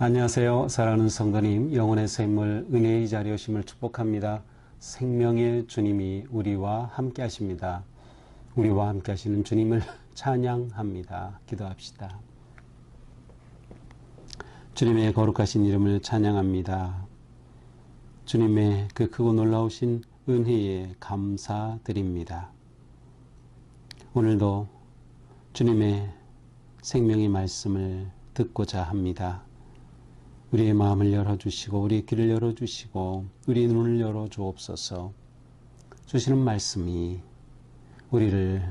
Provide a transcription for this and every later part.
안녕하세요. 사랑하는 성도님, 영혼의 샘물 은혜의 자리에 오심을 축복합니다. 생명의 주님이 우리와 함께 하십니다. 우리와 함께 하시는 주님을 찬양합니다. 기도합시다. 주님의 거룩하신 이름을 찬양합니다. 주님의 그 크고 놀라우신 은혜에 감사드립니다. 오늘도 주님의 생명의 말씀을 듣고자 합니다. 우리의 마음을 열어주시고 우리의 귀를 열어주시고 우리의 눈을 열어주옵소서. 주시는 말씀이 우리를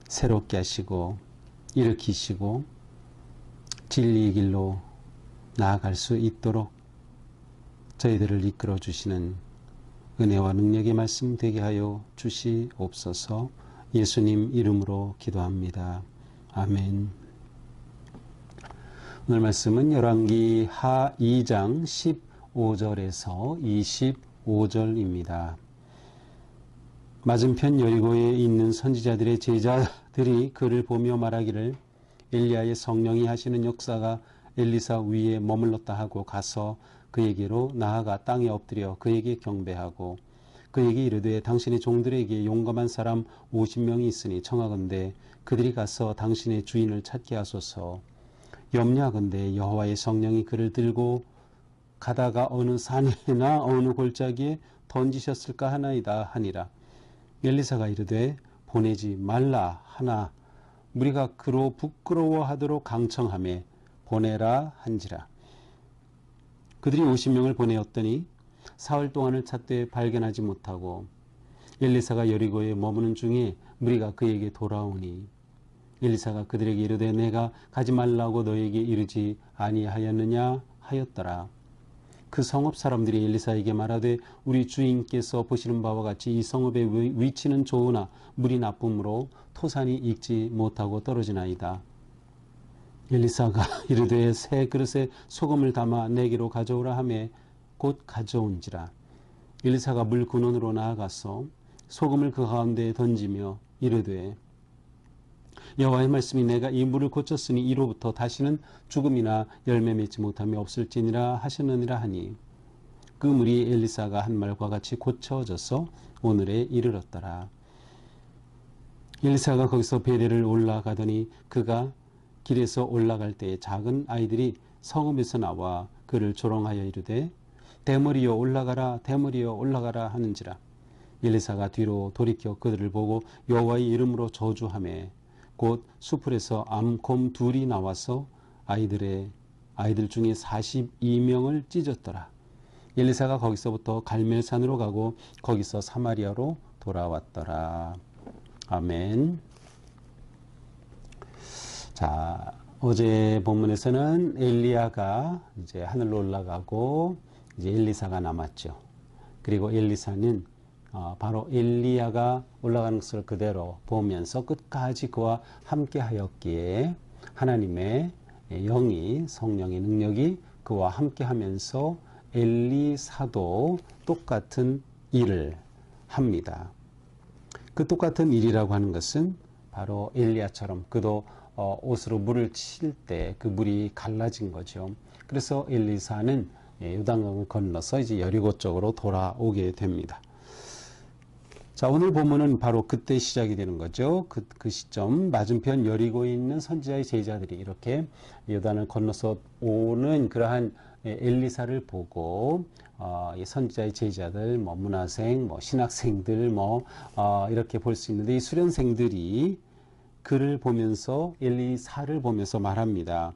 새롭게 하시고 일으키시고 진리의 길로 나아갈 수 있도록 저희들을 이끌어 주시는 은혜와 능력의 말씀 되게 하여 주시옵소서. 예수님 이름으로 기도합니다. 아멘. 오늘 말씀은 열왕기 하 2장 15절에서 25절입니다. 맞은편 여리고에 있는 선지자들의 제자들이 그를 보며 말하기를 엘리야의 성령이 하시는 역사가 엘리사 위에 머물렀다 하고 가서 그에게로 나아가 땅에 엎드려 그에게 경배하고 그에게 이르되 당신의 종들에게 용감한 사람 50명이 있으니 청하건대 그들이 가서 당신의 주인을 찾게 하소서. 염려하건대 여호와의 성령이 그를 들고 가다가 어느 산이나 어느 골짜기에 던지셨을까 하나이다 하니라. 엘리사가 이르되 보내지 말라 하나 무리가 그로 부끄러워하도록 강청하매 보내라 한지라. 그들이 50명을 보내었더니 사흘 동안을 찾되 발견하지 못하고 엘리사가 여리고에 머무는 중에 무리가 그에게 돌아오니 엘리사가 그들에게 이르되 내가 가지 말라고 너에게 이르지 아니하였느냐 하였더라. 그 성읍 사람들이 엘리사에게 말하되 우리 주인께서 보시는 바와 같이 이 성읍의 위치는 좋으나 물이 나쁨으로 토산이 익지 못하고 떨어지나이다. 엘리사가 이르되 새 그릇에 소금을 담아 내게로 가져오라 하매 곧 가져온지라. 엘리사가 물 근원으로 나아가서 소금을 그 가운데에 던지며 이르되 여호와의 말씀이 내가 이 물을 고쳤으니 이로부터 다시는 죽음이나 열매 맺지 못함이 없을지니라 하셨느니라 하니 그 물이 엘리사가 한 말과 같이 고쳐져서 오늘에 이르렀더라. 엘리사가 거기서 베델을 올라가더니 그가 길에서 올라갈 때에 작은 아이들이 성읍에서 나와 그를 조롱하여 이르되 대머리여 올라가라 대머리여 올라가라 하는지라. 엘리사가 뒤로 돌이켜 그들을 보고 여호와의 이름으로 저주하매 곧 수풀에서 암곰 둘이 나와서 아이들 중에 42명을 찢었더라. 엘리사가 거기서부터 갈멜산으로 가고 거기서 사마리아로 돌아왔더라. 아멘. 자, 어제 본문에서는 엘리야가 이제 하늘로 올라가고 이제 엘리사가 남았죠. 그리고 엘리사는 바로 엘리야가 올라가는 것을 그대로 보면서 끝까지 그와 함께 하였기에 하나님의 영이 성령의 능력이 그와 함께 하면서 엘리사도 똑같은 일을 합니다. 그 똑같은 일이라고 하는 것은 바로 엘리야처럼 그도 옷으로 물을 칠 때 그 물이 갈라진 거죠. 그래서 엘리사는 요단강을 건너서 이제 여리고 쪽으로 돌아오게 됩니다. 자, 오늘 본문은 바로 그때 시작이 되는 거죠. 그 시점 맞은편 여리고에 있는 선지자의 제자들이 이렇게 요단을 건너서 오는 그러한 엘리사를 보고 이 선지자의 제자들, 문화생, 신학생들, 이렇게 볼 수 있는데 이 수련생들이 그를 보면서 엘리사를 보면서 말합니다.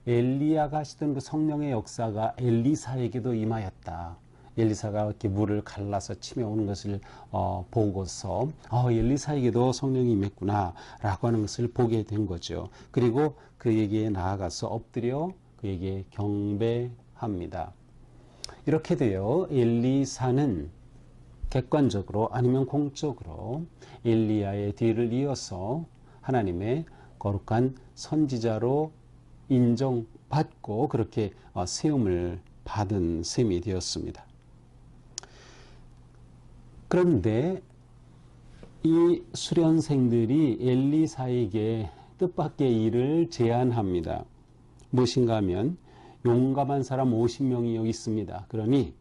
엘리야가 하시던 그 성령의 역사가 엘리사에게도 임하였다. 엘리사가 이렇게 물을 갈라서 치며 오는 것을 보고서 엘리사에게도 성령이 임했구나 라고 하는 것을 보게 된 거죠. 그리고 그에게 나아가서 엎드려 그에게 경배합니다. 이렇게 되어 엘리사는 객관적으로 아니면 공적으로 엘리야의 뒤를 이어서 하나님의 거룩한 선지자로 인정받고 그렇게 세움을 받은 셈이 되었습니다. 그런데 이 수련생들이 엘리사에게 뜻밖의 일을 제안합니다. 무엇인가 하면 용감한 사람 50명이 여기 있습니다. 그러니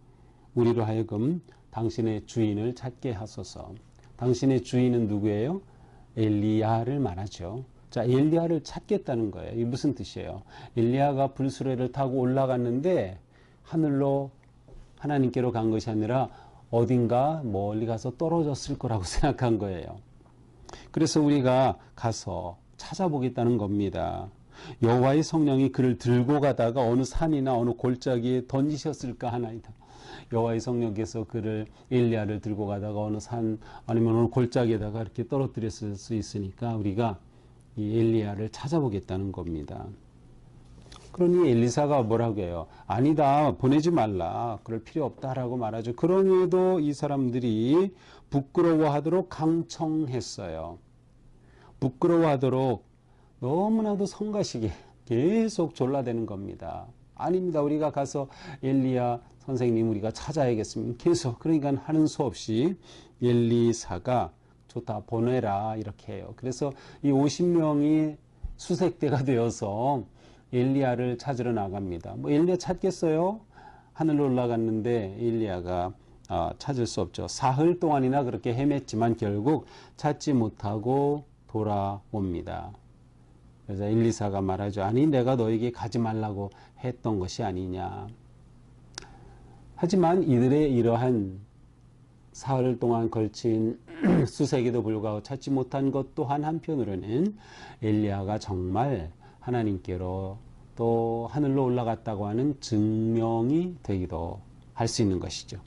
우리로 하여금 당신의 주인을 찾게 하소서. 당신의 주인은 누구예요? 엘리야를 말하죠. 자, 엘리야를 찾겠다는 거예요. 이게 무슨 뜻이에요? 엘리야가 불수레를 타고 올라갔는데 하늘로 하나님께로 간 것이 아니라 어딘가 멀리 가서 떨어졌을 거라고 생각한 거예요. 그래서 우리가 가서 찾아보겠다는 겁니다. 여호와의 성령이 그를 들고 가다가 어느 산이나 어느 골짜기에 던지셨을까 하나이다. 여호와의 성령께서 그를 엘리야를 들고 가다가 어느 산 아니면 어느 골짜기에다가 이렇게 떨어뜨렸을 수 있으니까 우리가 이 엘리야를 찾아보겠다는 겁니다. 그러니 엘리사가 뭐라고 해요? 아니다, 보내지 말라, 그럴 필요 없다라고 말하죠. 그럼에도 이 사람들이 부끄러워하도록 강청했어요. 부끄러워하도록 너무나도 성가시게 계속 졸라대는 겁니다. 아닙니다. 우리가 가서 엘리야 선생님 우리가 찾아야겠습니다. 계속 그러니까 하는 수 없이 엘리사가 좋다 보내라 이렇게 해요. 그래서 이 50명이 수색대가 되어서 엘리야를 찾으러 나갑니다. 뭐 엘리야 찾겠어요? 하늘로 올라갔는데 엘리야가 찾을 수 없죠. 사흘 동안이나 그렇게 헤맸지만 결국 찾지 못하고 돌아옵니다. 그래서 엘리사가 말하죠. 아니 내가 너에게 가지 말라고 했던 것이 아니냐. 하지만 이들의 이러한 사흘 동안 걸친 수색에도 불구하고 찾지 못한 것 또한 한편으로는 엘리야가 정말 하나님께로 또 하늘로 올라갔다고 하는 증명이 되기도 할 수 있는 것이죠.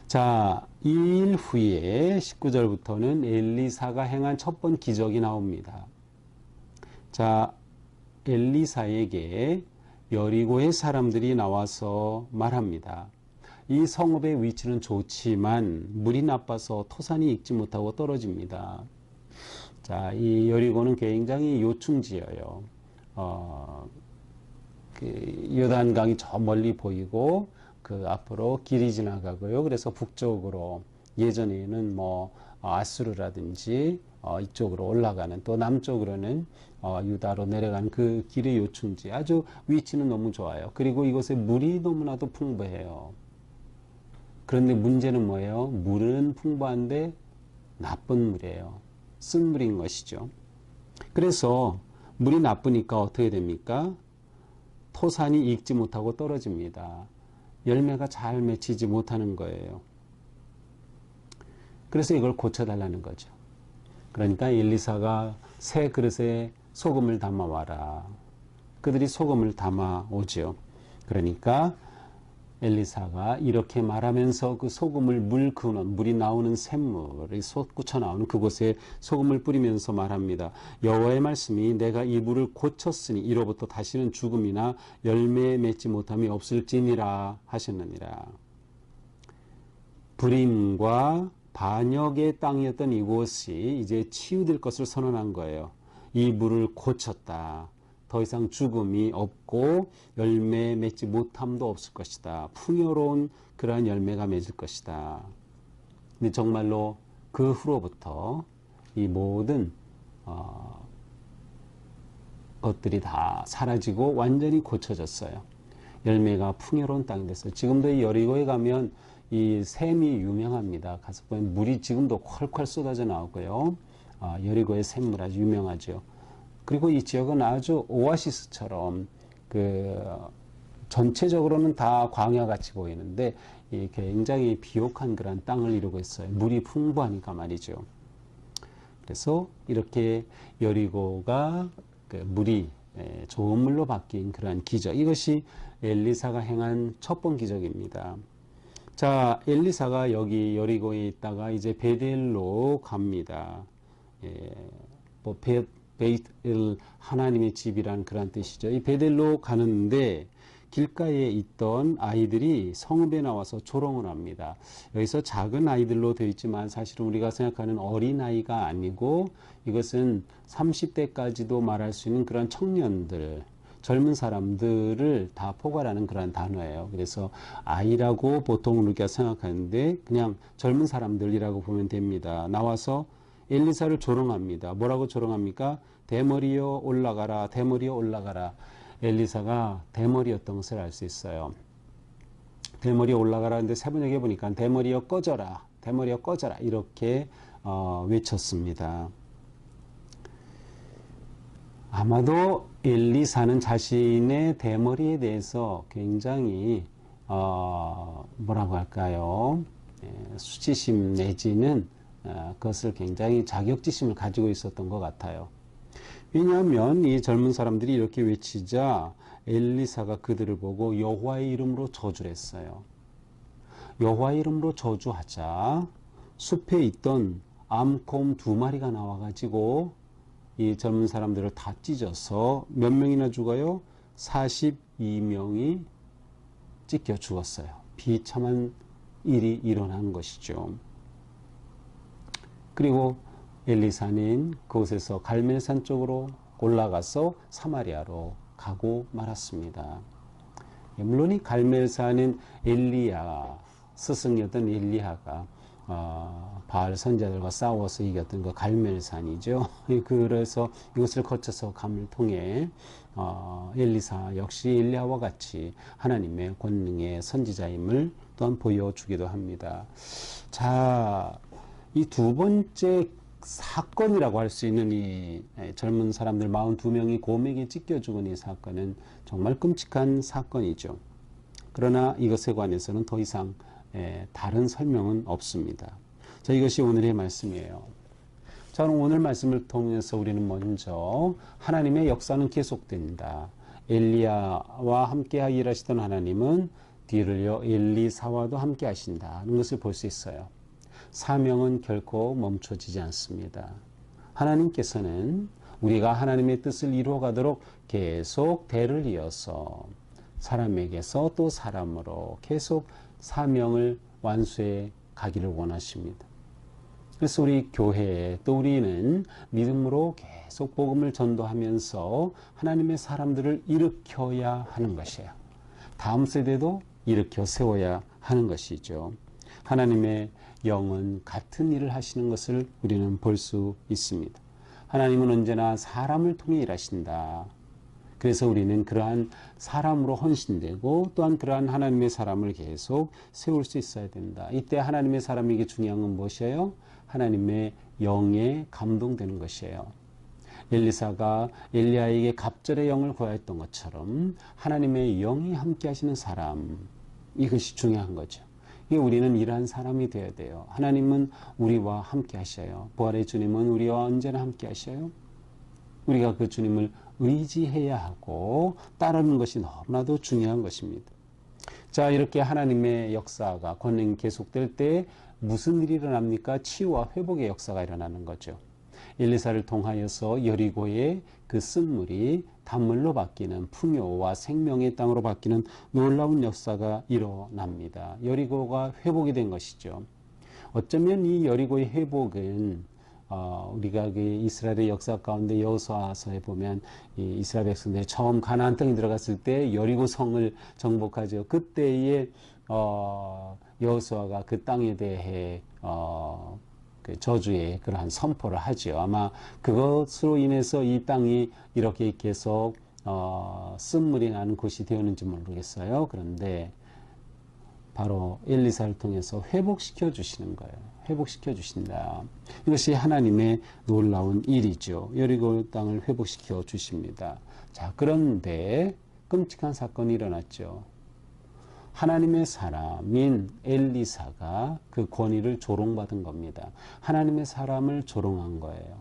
자, 2일 후에 19절부터는 엘리사가 행한 첫 번 기적이 나옵니다. 자, 엘리사에게 여리고의 사람들이 나와서 말합니다. 이 성읍의 위치는 좋지만 물이 나빠서 토산이 익지 못하고 떨어집니다. 자, 이 여리고는 굉장히 요충지예요. 요단강이 저 멀리 보이고 그 앞으로 길이 지나가고요. 그래서 북쪽으로 예전에는 뭐 아수르라든지 이쪽으로 올라가는 또 남쪽으로는 유다로 내려가는 그 길의 요충지 아주 위치는 너무 좋아요. 그리고 이곳에 물이 너무나도 풍부해요. 그런데 문제는 뭐예요? 물은 풍부한데 나쁜 물이에요. 쓴 물인 것이죠. 그래서 물이 나쁘니까 어떻게 됩니까? 토산이 익지 못하고 떨어집니다. 열매가 잘 맺히지 못하는 거예요. 그래서 이걸 고쳐달라는 거죠. 그러니까 엘리사가 새 그릇에 소금을 담아와라. 그들이 소금을 담아오죠. 그러니까 엘리사가 이렇게 말하면서 그 소금을 물이 나오는 샘물이 솟구쳐 나오는 그곳에 소금을 뿌리면서 말합니다. 여호와의 말씀이 내가 이 물을 고쳤으니 이로부터 다시는 죽음이나 열매 맺지 못함이 없을지니라 하셨느니라. 불임과 반역의 땅이었던 이곳이 이제 치유될 것을 선언한 거예요. 이 물을 고쳤다. 더 이상 죽음이 없고 열매 맺지 못함도 없을 것이다. 풍요로운 그러한 열매가 맺을 것이다. 근데 정말로 그 후로부터 이 모든 것들이 다 사라지고 완전히 고쳐졌어요. 열매가 풍요로운 땅이 됐어요. 지금도 이 여리고에 가면 이 샘이 유명합니다. 가서 보면 물이 지금도 콸콸 쏟아져 나오고요. 여리고의 샘물 아주 유명하죠. 그리고 이 지역은 아주 오아시스처럼 전체적으로는 다 광야같이 보이는데 굉장히 비옥한 그런 땅을 이루고 있어요. 물이 풍부하니까 말이죠. 그래서 이렇게 여리고가 물이 좋은 물로 바뀐 그런 기적. 이것이 엘리사가 행한 첫 번 기적입니다. 자, 엘리사가 여기 여리고에 있다가 이제 베델로 갑니다. 베이트 하나님의 집이라는 그런 뜻이죠. 이 베델로 가는데 길가에 있던 아이들이 성읍에 나와서 조롱을 합니다. 여기서 작은 아이들로 되어 있지만 사실은 우리가 생각하는 어린아이가 아니고 이것은 30대까지도 말할 수 있는 그런 청년들, 젊은 사람들을 다 포괄하는 그런 단어예요. 그래서 아이라고 보통 우리가 생각하는데 그냥 젊은 사람들이라고 보면 됩니다. 나와서 엘리사를 조롱합니다. 뭐라고 조롱합니까? 대머리여 올라가라, 대머리여 올라가라. 엘리사가 대머리였던 것을 알 수 있어요. 대머리에 올라가라는데 세번역에 보니까 대머리여 꺼져라, 대머리여 꺼져라 이렇게 외쳤습니다. 아마도 엘리사는 자신의 대머리에 대해서 굉장히 뭐라고 할까요? 수치심 내지는 그것을 굉장히 자격지심을 가지고 있었던 것 같아요. 왜냐하면 이 젊은 사람들이 이렇게 외치자 엘리사가 그들을 보고 여호와의 이름으로 저주를 했어요. 여호와의 이름으로 저주하자 숲에 있던 암곰 2마리가 나와가지고 이 젊은 사람들을 다 찢어서 몇 명이나 죽어요? 42명이 찢겨 죽었어요. 비참한 일이 일어난 것이죠. 그리고 엘리사는 그곳에서 갈멜산 쪽으로 올라가서 사마리아로 가고 말았습니다. 물론 이 갈멜산은 엘리야 스승이었던 엘리야가 바알 선지자들과 싸워서 이겼던 그 갈멜산이죠. 그래서 이것을 거쳐서 감을 통해 엘리사 역시 엘리야와 같이 하나님의 권능의 선지자임을 또한 보여주기도 합니다. 자, 이 두 번째 사건이라고 할 수 있는 이 젊은 사람들 42명이 곰에게 찢겨 죽은 이 사건은 정말 끔찍한 사건이죠. 그러나 이것에 관해서는 더 이상 다른 설명은 없습니다. 자, 이것이 오늘의 말씀이에요. 자, 오늘 말씀을 통해서 우리는 먼저 하나님의 역사는 계속된다. 엘리야와 함께 일하시던 하나님은 뒤를 이어 엘리사와도 함께 하신다는 것을 볼 수 있어요. 사명은 결코 멈춰지지 않습니다. 하나님께서는 우리가 하나님의 뜻을 이루어가도록 계속 대를 이어서 사람에게서 또 사람으로 계속 사명을 완수해 가기를 원하십니다. 그래서 우리 교회에 또 우리는 믿음으로 계속 복음을 전도하면서 하나님의 사람들을 일으켜야 하는 것이에요. 다음 세대도 일으켜 세워야 하는 것이죠. 하나님의 영은 같은 일을 하시는 것을 우리는 볼 수 있습니다. 하나님은 언제나 사람을 통해 일하신다. 그래서 우리는 그러한 사람으로 헌신되고 또한 그러한 하나님의 사람을 계속 세울 수 있어야 된다. 이때 하나님의 사람에게 중요한 건 무엇이에요? 하나님의 영에 감동되는 것이에요. 엘리사가 엘리야에게 갑절의 영을 구하였던 것처럼 하나님의 영이 함께 하시는 사람, 이것이 중요한 거죠. 우리는 이러한 사람이 되어야 돼요. 하나님은 우리와 함께 하셔요. 부활의 주님은 우리와 언제나 함께 하셔요. 우리가 그 주님을 의지해야 하고 따르는 것이 너무나도 중요한 것입니다. 자, 이렇게 하나님의 역사가 권능이 계속될 때 무슨 일이 일어납니까? 치유와 회복의 역사가 일어나는 거죠. 엘리사를 통하여서 여리고의 그 쓴물이 단물로 바뀌는 풍요와 생명의 땅으로 바뀌는 놀라운 역사가 일어납니다. 여리고가 회복이 된 것이죠. 어쩌면 이 여리고의 회복은 우리가 그 이스라엘의 역사 가운데 여호수아서에 보면 이 이스라엘 백성들이 처음 가나안 땅에 들어갔을 때 여리고 성을 정복하죠. 그때에 여호수아가 그 땅에 대해 그 저주의 그러한 선포를 하죠. 아마 그것으로 인해서 이 땅이 이렇게 계속 쓴물이 나는 곳이 되었는지 모르겠어요. 그런데 바로 엘리사를 통해서 회복시켜 주시는 거예요. 회복시켜 주신다. 이것이 하나님의 놀라운 일이죠. 여리고 땅을 회복시켜 주십니다. 자, 그런데 끔찍한 사건이 일어났죠. 하나님의 사람인 엘리사가 그 권위를 조롱받은 겁니다. 하나님의 사람을 조롱한 거예요.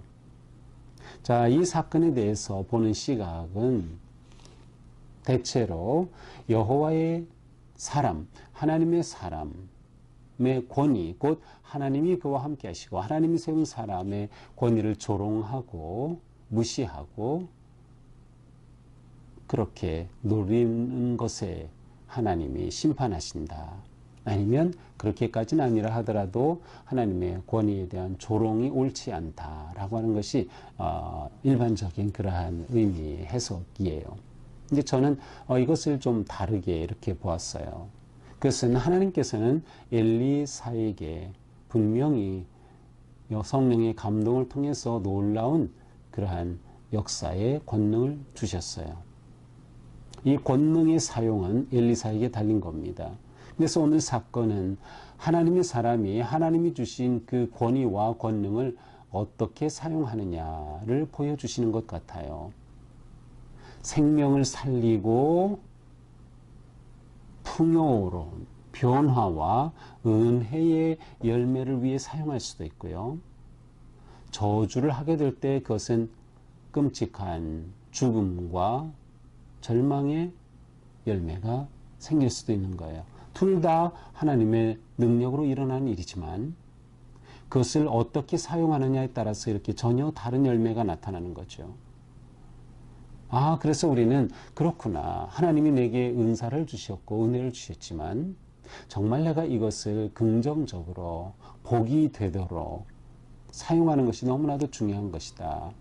자, 이 사건에 대해서 보는 시각은 대체로 여호와의 사람, 하나님의 사람의 권위, 곧 하나님이 그와 함께 하시고 하나님이 세운 사람의 권위를 조롱하고 무시하고 그렇게 노리는 것에 하나님이 심판하신다. 아니면 그렇게까지는 아니라 하더라도 하나님의 권위에 대한 조롱이 옳지 않다라고 하는 것이 일반적인 그러한 의미의 해석이에요. 근데 저는 이것을 좀 다르게 이렇게 보았어요. 그것은 하나님께서는 엘리사에게 분명히 성령의 감동을 통해서 놀라운 그러한 역사의 권능을 주셨어요. 이 권능의 사용은 엘리사에게 달린 겁니다. 그래서 오늘 사건은 하나님의 사람이 하나님이 주신 그 권위와 권능을 어떻게 사용하느냐를 보여주시는 것 같아요. 생명을 살리고 풍요로 변화와 은혜의 열매를 위해 사용할 수도 있고요. 저주를 하게 될 때 그것은 끔찍한 죽음과 절망의 열매가 생길 수도 있는 거예요. 둘 다 하나님의 능력으로 일어나는 일이지만 그것을 어떻게 사용하느냐에 따라서 이렇게 전혀 다른 열매가 나타나는 거죠. 그래서 우리는 그렇구나. 하나님이 내게 은사를 주셨고 은혜를 주셨지만 정말 내가 이것을 긍정적으로 복이 되도록 사용하는 것이 너무나도 중요한 것이다.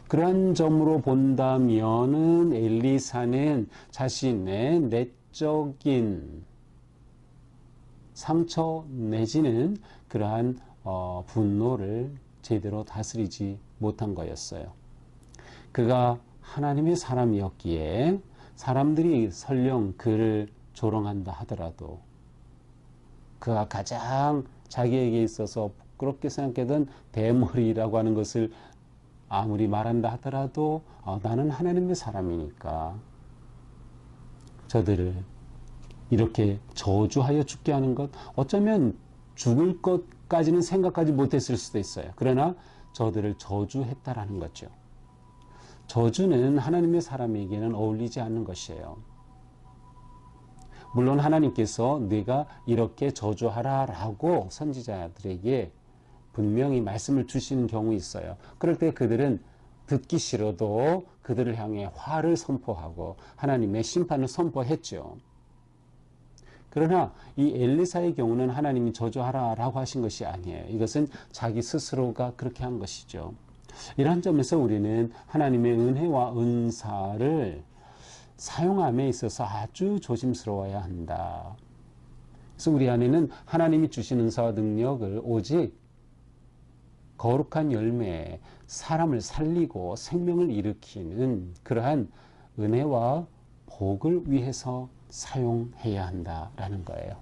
그러한 점으로 본다면은 엘리사는 자신의 내적인 상처 내지는 그러한 분노를 제대로 다스리지 못한 거였어요. 그가 하나님의 사람이었기에 사람들이 설령 그를 조롱한다 하더라도 그가 가장 자기에게 있어서 부끄럽게 생각했던 대머리라고 하는 것을 아무리 말한다 하더라도 나는 하나님의 사람이니까 저들을 이렇게 저주하여 죽게 하는 것, 어쩌면 죽을 것까지는 생각하지 못했을 수도 있어요. 그러나 저들을 저주했다라는 거죠. 저주는 하나님의 사람에게는 어울리지 않는 것이에요. 물론 하나님께서 네가 이렇게 저주하라 라고 선지자들에게 분명히 말씀을 주시는 경우 있어요. 그럴 때 그들은 듣기 싫어도 그들을 향해 화를 선포하고 하나님의 심판을 선포했죠. 그러나 이 엘리사의 경우는 하나님이 저주하라 라고 하신 것이 아니에요. 이것은 자기 스스로가 그렇게 한 것이죠. 이러한 점에서 우리는 하나님의 은혜와 은사를 사용함에 있어서 아주 조심스러워야 한다. 그래서 우리 안에는 하나님이 주신 은사와 능력을 오직 거룩한 열매, 사람을 살리고 생명을 일으키는 그러한 은혜와 복을 위해서 사용해야 한다라는 거예요.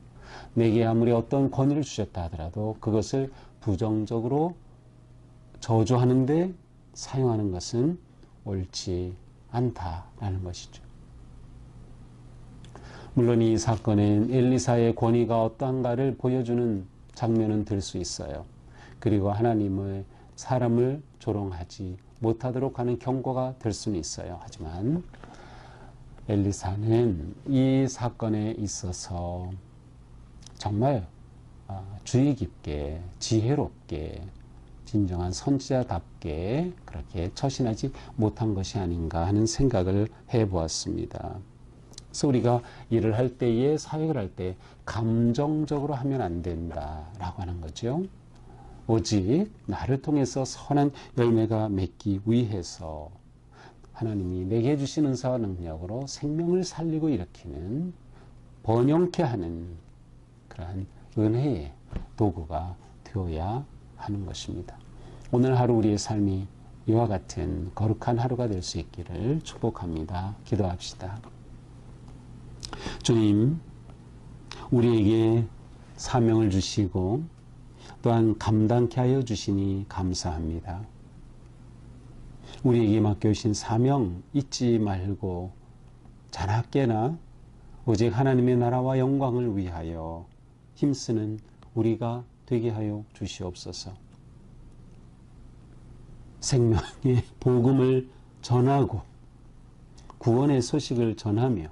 내게 아무리 어떤 권위를 주셨다 하더라도 그것을 부정적으로 저주하는데 사용하는 것은 옳지 않다라는 것이죠. 물론 이 사건은 엘리사의 권위가 어떠한가를 보여주는 장면은 될 수 있어요. 그리고 하나님의 사람을 조롱하지 못하도록 하는 경고가 될 수는 있어요. 하지만 엘리사는 이 사건에 있어서 정말 주의 깊게 지혜롭게 진정한 선지자답게 그렇게 처신하지 못한 것이 아닌가 하는 생각을 해보았습니다. 그래서 우리가 일을 할 때에 사역을 할 때 감정적으로 하면 안 된다라고 하는 거죠. 오직 나를 통해서 선한 열매가 맺기 위해서 하나님이 내게 주신 은사와 능력으로 생명을 살리고 일으키는 번영케 하는 그러한 은혜의 도구가 되어야 하는 것입니다. 오늘 하루 우리의 삶이 이와 같은 거룩한 하루가 될 수 있기를 축복합니다. 기도합시다. 주님, 우리에게 사명을 주시고 또한 감당케 하여 주시니 감사합니다. 우리에게 맡겨주신 사명 잊지 말고 자나깨나 오직 하나님의 나라와 영광을 위하여 힘쓰는 우리가 되게 하여 주시옵소서. 생명의 복음을 전하고 구원의 소식을 전하며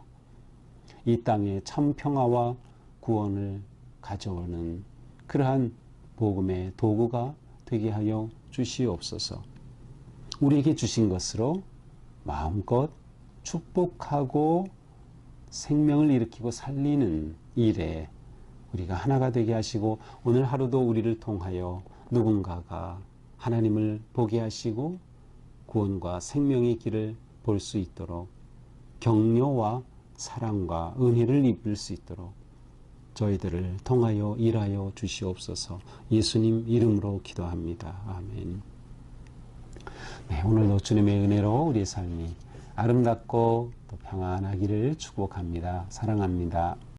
이 땅에 참 평화와 구원을 가져오는 그러한 복음의 도구가 되게 하여 주시옵소서. 우리에게 주신 것으로 마음껏 축복하고 생명을 일으키고 살리는 일에 우리가 하나가 되게 하시고 오늘 하루도 우리를 통하여 누군가가 하나님을 보게 하시고 구원과 생명의 길을 볼 수 있도록 격려와 사랑과 은혜를 입을 수 있도록 저희들을 통하여 일하여 주시옵소서. 예수님 이름으로 기도합니다. 아멘. 네, 오늘도 주님의 은혜로 우리의 삶이 아름답고 또 평안하기를 축복합니다. 사랑합니다.